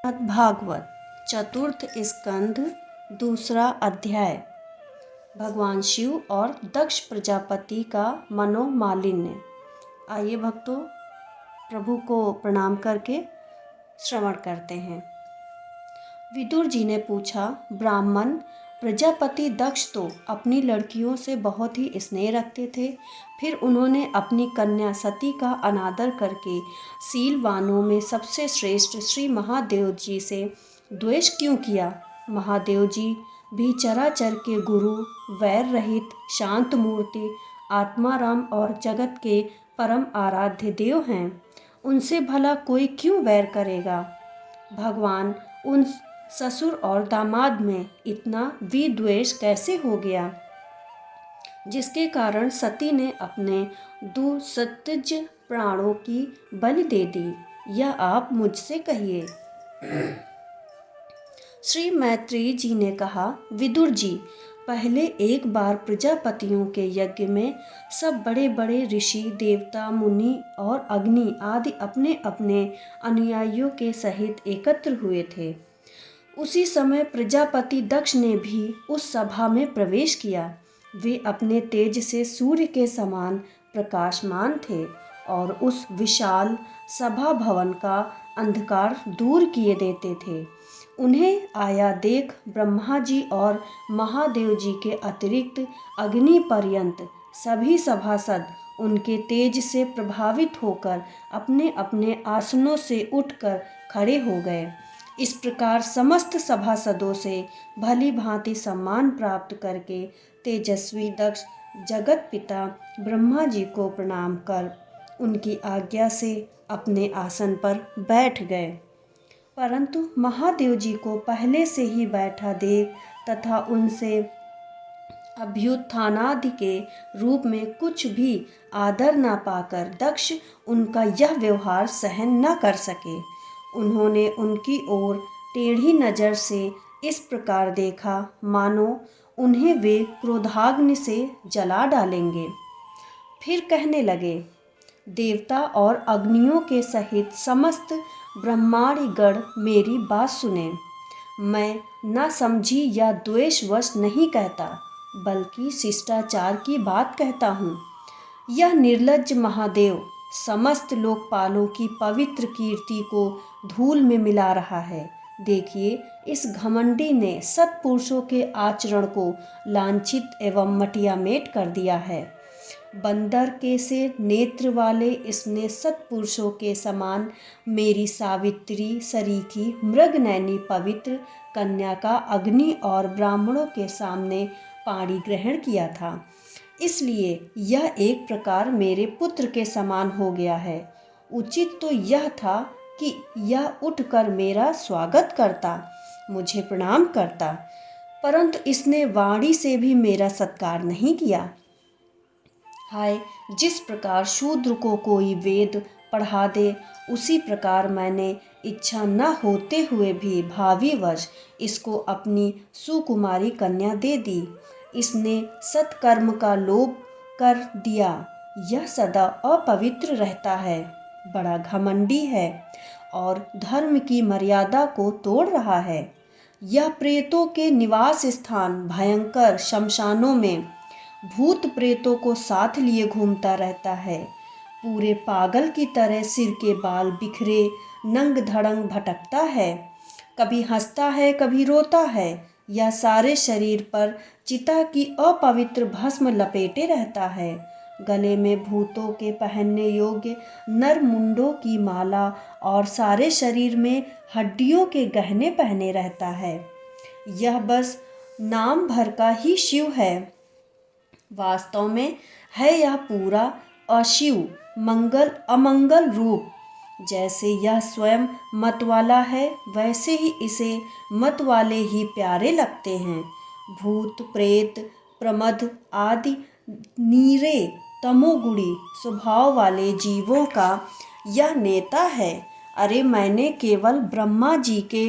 भागवत चतुर्थ स्कंध दूसरा अध्याय। भगवान शिव और दक्ष प्रजापति का मनोमालिन्य। आइए भक्तों, प्रभु को प्रणाम करके श्रवण करते हैं। विदुर जी ने पूछा, ब्राह्मण प्रजापति दक्ष तो अपनी लड़कियों से बहुत ही स्नेह रखते थे, फिर उन्होंने अपनी कन्या सती का अनादर करके शीलवानों में सबसे श्रेष्ठ श्री महादेव जी से द्वेष क्यों किया? महादेव जी भी चराचर के गुरु, वैर रहित, शांत मूर्ति, आत्माराम और जगत के परम आराध्य देव हैं। उनसे भला कोई क्यों वैर करेगा? भगवान, उन ससुर और दामाद में इतना विद्वेष कैसे हो गया, जिसके कारण सती ने अपने दुसत्ज प्राणों की बलि दे दी? यह आप मुझसे कहिए। श्री मैत्रेयी जी ने कहा, विदुर जी, पहले एक बार प्रजापतियों के यज्ञ में सब बड़े बड़े ऋषि, देवता, मुनि और अग्नि आदि अपने अपने अनुयायियों के सहित एकत्र हुए थे। उसी समय प्रजापति दक्ष ने भी उस सभा में प्रवेश किया। वे अपने तेज से सूर्य के समान प्रकाशमान थे और उस विशाल सभा भवन का अंधकार दूर किए देते थे। उन्हें आया देख ब्रह्मा जी और महादेव जी के अतिरिक्त अग्नि पर्यंत सभी सभासद उनके तेज से प्रभावित होकर अपने अपने आसनों से उठकर खड़े हो गए। इस प्रकार समस्त सभासदों से भली भांति सम्मान प्राप्त करके तेजस्वी दक्ष जगत पिता ब्रह्मा जी को प्रणाम कर उनकी आज्ञा से अपने आसन पर बैठ गए। परंतु महादेव जी को पहले से ही बैठा देख तथा उनसे अभ्युत्थानादि के रूप में कुछ भी आदर न पाकर दक्ष उनका यह व्यवहार सहन न कर सके। उन्होंने उनकी ओर टेढ़ी नज़र से इस प्रकार देखा मानो उन्हें वे क्रोधाग्नि से जला डालेंगे। फिर कहने लगे, देवता और अग्नियों के सहित समस्त ब्रह्मांडगण मेरी बात सुने। मैं न समझी या द्वेषवश नहीं कहता, बल्कि शिष्टाचार की बात कहता हूँ। यह निर्लज्ज महादेव समस्त लोकपालों की पवित्र कीर्ति को धूल में मिला रहा है। देखिए, इस घमंडी ने सत्पुरुषों के आचरण को लांछित एवं मटियामेट कर दिया है। बंदर के से नेत्र वाले इसने सत्पुरुषों के समान मेरी सावित्री सरीखी मृगनयनी पवित्र कन्या का अग्नि और ब्राह्मणों के सामने पाणी ग्रहण किया था। इसलिए यह एक प्रकार मेरे पुत्र के समान हो गया है। उचित तो यह था कि यह उठकर मेरा स्वागत करता, मुझे प्रणाम करता, परंतु इसने वाणी से भी मेरा सत्कार नहीं किया। हाय, जिस प्रकार शूद्र को कोई वेद पढ़ा दे, उसी प्रकार मैंने इच्छा न होते हुए भी भावीवश इसको अपनी सुकुमारी कन्या दे दी। इसने सत्कर्म का लोभ कर दिया। यह सदा अपवित्र रहता है, बड़ा घमंडी है और धर्म की मर्यादा को तोड़ रहा है। यह प्रेतों के निवास स्थान भयंकर शमशानों में भूत प्रेतों को साथ लिए घूमता रहता है। पूरे पागल की तरह सिर के बाल बिखरे नंग धड़ंग भटकता है, कभी हंसता है कभी रोता है। यह सारे शरीर पर चिता की अपवित्र भस्म लपेटे रहता है। गले में भूतों के पहनने योग्य नर मुंडों की माला और सारे शरीर में हड्डियों के गहने पहने रहता है। यह बस नाम भर का ही शिव है। वास्तव में है यह पूरा अशिव मंगल अमंगल रूप। जैसे यह स्वयं मत वाला है, वैसे ही इसे मत वाले ही प्यारे लगते हैं। भूत प्रेत प्रमद आदि नीरे तमोगुणी स्वभाव वाले जीवों का यह नेता है। अरे, मैंने केवल ब्रह्मा जी के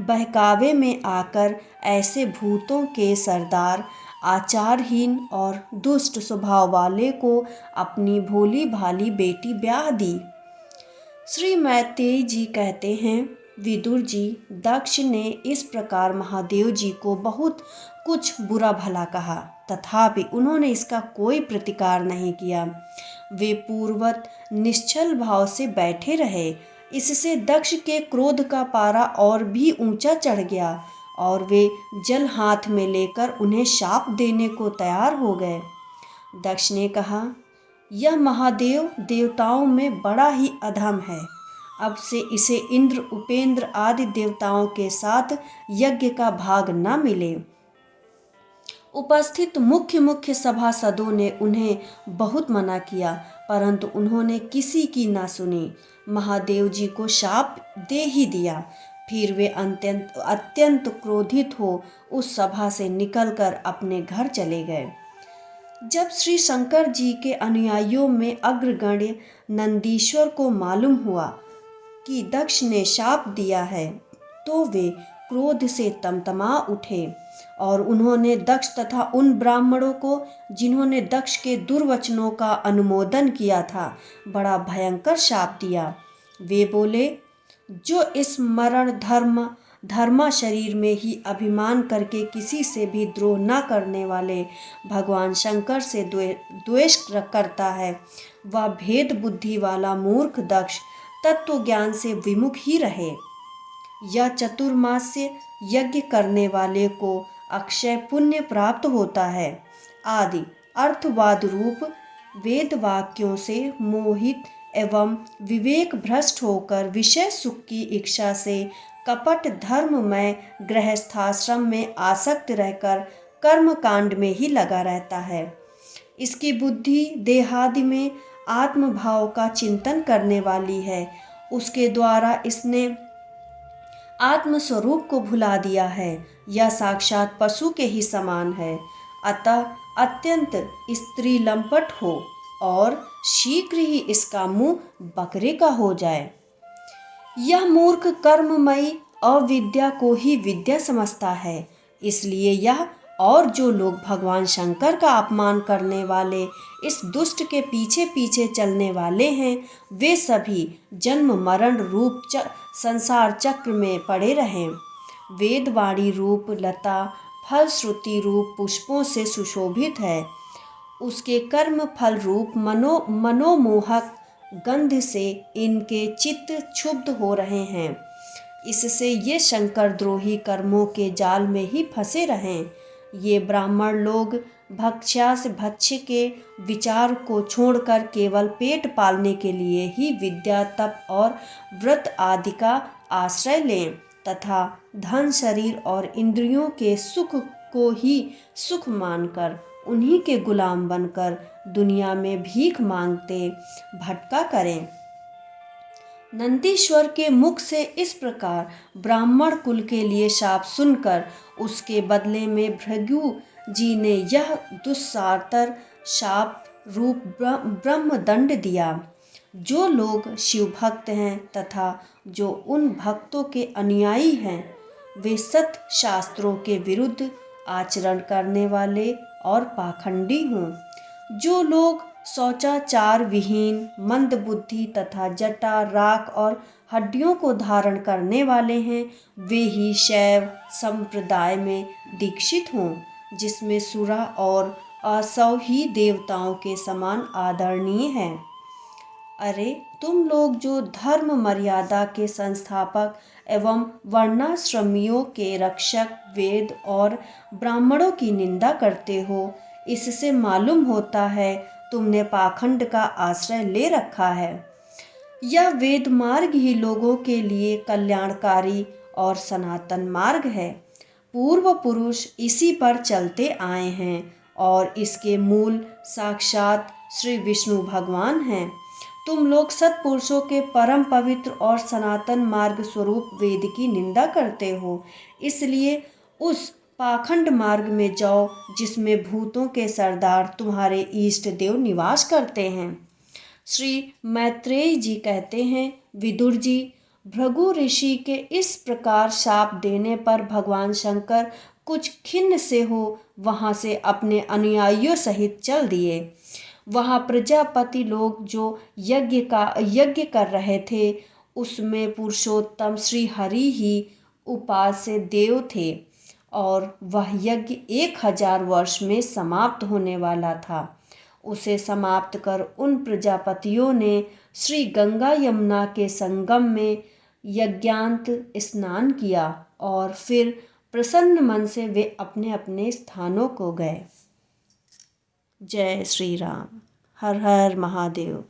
बहकावे में आकर ऐसे भूतों के सरदार, आचारहीन और दुष्ट स्वभाव वाले को अपनी भोली भाली बेटी ब्याह दी। श्री मैत्रेयी जी कहते हैं, विदुर जी, दक्ष ने इस प्रकार महादेव जी को बहुत कुछ बुरा भला कहा, तथापि उन्होंने इसका कोई प्रतिकार नहीं किया। वे पूर्ववत निश्चल भाव से बैठे रहे। इससे दक्ष के क्रोध का पारा और भी ऊंचा चढ़ गया और वे जल हाथ में लेकर उन्हें शाप देने को तैयार हो गए। दक्ष ने कहा, यह महादेव देवताओं में बड़ा ही अधम है। अब से इसे इंद्र, उपेंद्र आदि देवताओं के साथ यज्ञ का भाग न मिले। उपस्थित मुख्य मुख्य सभासदों ने उन्हें बहुत मना किया, परंतु उन्होंने किसी की ना सुनी। महादेव जी को शाप दे ही दिया। फिर वे अत्यंत क्रोधित हो उस सभा से निकलकर अपने घर चले गए। जब श्री शंकर जी के अनुयायियों में अग्रगण्य नंदीश्वर को मालूम हुआ कि दक्ष ने शाप दिया है, तो वे क्रोध से तमतमा उठे और उन्होंने दक्ष तथा उन ब्राह्मणों को जिन्होंने दक्ष के दुर्वचनों का अनुमोदन किया था, बड़ा भयंकर शाप दिया। वे बोले, जो इस मरण धर्मा शरीर में ही अभिमान करके किसी से भी द्रोह न करने वाले भगवान शंकर से द्वेष करता है, वह भेद बुद्धि वाला मूर्ख दक्ष तत्व ज्ञान से विमुख ही रहे। यह चतुर्मास्य यज्ञ करने वाले को अक्षय पुण्य प्राप्त होता है आदि अर्थवाद रूप वेद वाक्यों से मोहित एवं विवेक भ्रष्ट होकर विषय सुख की इच्छा से कपट धर्ममय गृहस्थाश्रम में आसक्त रहकर कर्म कांड में ही लगा रहता है। इसकी बुद्धि देहादि में आत्मभाव का चिंतन करने वाली है। उसके द्वारा इसने आत्मस्वरूप को भुला दिया है। यह साक्षात पशु के ही समान है। अतः अत्यंत स्त्री लंपट हो और शीघ्र ही इसका मुंह बकरे का हो जाए। यह मूर्ख कर्ममयी अविद्या को ही विद्या समझता है। इसलिए यह और जो लोग भगवान शंकर का अपमान करने वाले इस दुष्ट के पीछे पीछे चलने वाले हैं, वे सभी जन्म मरण रूप संसार चक्र में पड़े रहें। वेदवाणी रूप लता फल श्रुति रूप पुष्पों से सुशोभित है। उसके कर्म फल रूप मनोमोहक गंध से इनके चित्त क्षुब्ध हो रहे हैं। इससे ये शंकर द्रोही कर्मों के जाल में ही फंसे रहें। ये ब्राह्मण लोग भक्ष्यास भक्ष्य के विचार को छोड़कर केवल पेट पालने के लिए ही विद्या तप और व्रत आदि का आश्रय लें तथा धन शरीर और इंद्रियों के सुख को ही सुख मानकर उन्हीं के गुलाम बनकर दुनिया में भीख मांगते भटका करें। नंदीश्वर के मुख से इस प्रकार ब्राह्मण कुल के लिए शाप सुनकर उसके बदले में भृगु जी ने यह दुस्सारतर शाप रूप ब्रह्मदंड दिया। जो लोग शिव भक्त हैं तथा जो उन भक्तों के अनुयायी हैं, वे सत शास्त्रों के विरुद्ध आचरण करने वाले और पाखंडी हों। जो लोग शौचाचार विहीन मंद बुद्धि तथा जटा राख और हड्डियों को धारण करने वाले हैं, वे ही शैव संप्रदाय में दीक्षित हों, जिसमें सुरा और असौ ही देवताओं के समान आदरणीय हैं। अरे तुम लोग जो धर्म मर्यादा के संस्थापक एवं वर्णाश्रमियों के रक्षक वेद और ब्राह्मणों की निंदा करते हो, इससे मालूम होता है तुमने पाखंड का आश्रय ले रखा है। यह वेद मार्ग ही लोगों के लिए कल्याणकारी और सनातन मार्ग है। पूर्व पुरुष इसी पर चलते आए हैं और इसके मूल साक्षात श्री विष्णु भगवान हैं। तुम लोग सत्पुरुषों के परम पवित्र और सनातन मार्ग स्वरूप वेद की निंदा करते हो, इसलिए उस पाखंड मार्ग में जाओ जिसमें भूतों के सरदार तुम्हारे इष्ट देव निवास करते हैं। श्री मैत्रेय जी कहते हैं, विदुर जी, भृगु ऋषि के इस प्रकार शाप देने पर भगवान शंकर कुछ खिन्न से हो वहाँ से अपने अनुयायियों सहित चल दिए। वहाँ प्रजापति लोग जो यज्ञ कर रहे थे, उसमें पुरुषोत्तम श्री हरि ही उपास्य देव थे और वह यज्ञ 1000 वर्ष में समाप्त होने वाला था। उसे समाप्त कर उन प्रजापतियों ने श्री गंगा यमुना के संगम में यज्ञांत स्नान किया और फिर प्रसन्न मन से वे अपने अपने स्थानों को गए। जय श्री राम। हर हर महादेव।